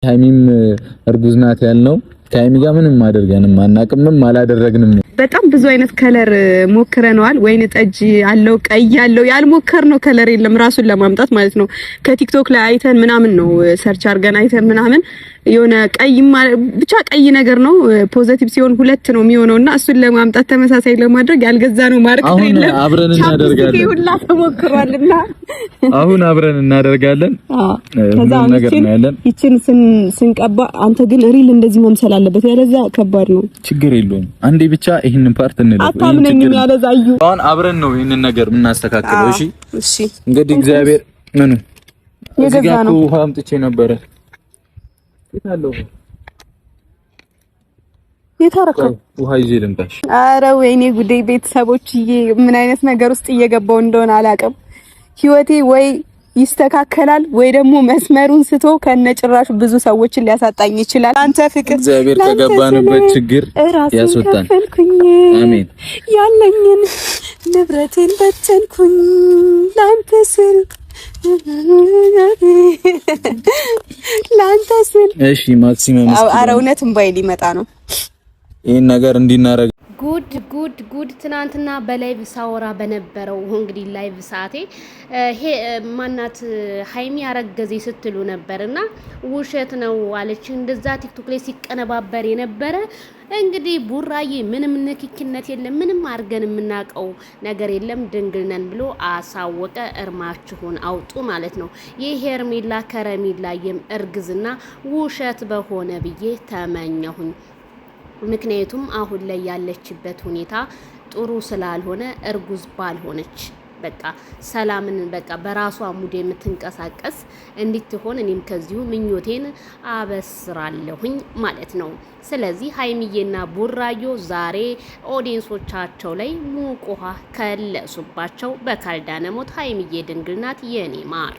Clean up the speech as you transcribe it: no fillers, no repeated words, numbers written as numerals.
ሃይሚም እርጉዝ ናት ያልነው ከሃይሚ ጋር ምንም አድርገንም አናቅምም አላደረግንም። በጣም ብዙ አይነት ከለር ሞክረናል። ወይን ጠጅ አለው፣ ቀይ አለው። ያልሞከርነው ከለር የለም ራሱን ለማምጣት ማለት ነው። ከቲክቶክ ላይ አይተን ምናምን ነው ሰርች አድርገን አይተን ምናምን የሆነ ቀይ ብቻ ቀይ ነገር ነው። ፖዚቲቭ ሲሆን ሁለት ነው የሚሆነውና እሱን ለማምጣት ተመሳሳይ ለማድረግ ያልገዛነው ማርኬት የለም። አብረን እናደርጋለን። ሁላ ተሞክሯልና አሁን አብረን እናደርጋለን። ከዛ ነገር ነው ያለን። ይችን ስንቀባ አንተ ግን ሪል እንደዚህ መምሰል አለበት፣ ያለዛ ከባድ ነው። ችግር የለውም። አንዴ ብቻ ይሄንን ፓርት እንለፍ። አታምነኝም ያለዛዩ አሁን አብረን ነው ይሄንን ነገር የምናስተካክለው። እሺ እሺ። እንግዲህ እግዚአብሔር ምኑ የገዛ ነው። ውሃ አምጥቼ ነበረ። የታለው የታረከው ውሃ ይዤ ልምጣሽ። ኧረ ወይኔ ጉዴ! ቤተሰቦችዬ ምን አይነት ነገር ውስጥ እየገባው እንደሆነ አላውቅም። ህይወቴ ወይ ይስተካከላል ወይ ደግሞ መስመሩን ስቶ ከነጭራሹ ብዙ ሰዎችን ሊያሳጣኝ ይችላል። አንተ ፍቅር እግዚአብሔር ከገባንበት ችግር ያስወጣን። አሜን። ያለኝን ንብረቴን በተንኩኝ ላንተ ስል ላንተ ስል። እሺ ማክሲመም ኧረ እውነትም ባይ ሊመጣ ነው ይሄን ነገር እንዲናረግ ጉድ ትናንትና በላይቭ ሳወራ በነበረው እንግዲህ ላይቭ ሰዓቴ ማናት ሃይሚ ያረገዘ ስትሉ ነበርና ውሸት ነው አለች። እንደዛ ቲክቶክ ላይ ሲቀነባበር የነበረ እንግዲህ ቡራዬ ምንም ንክኪነት የለም፣ ምንም አርገን የምናቀው ነገር የለም፣ ድንግል ነን ብሎ አሳወቀ። እርማችሁን አውጡ ማለት ነው። የሄርሜላ ከረሜላዬም እርግዝና ውሸት በሆነ ብዬ ተመኘሁኝ። ምክንያቱም አሁን ላይ ያለችበት ሁኔታ ጥሩ ስላልሆነ እርጉዝ ባልሆነች በቃ ሰላምን በቃ በራሷ ሙድ የምትንቀሳቀስ እንድትሆን እኔም ከዚሁ ምኞቴን አበስራለሁኝ ማለት ነው። ስለዚህ ሃይሚዬና ቡራዮ ዛሬ ኦዲየንሶቻቸው ላይ ሙቅ ውሃ ከለሱባቸው። በካልዳነ ሞት ሃይሚዬ ድንግል ናት የኔ ማር።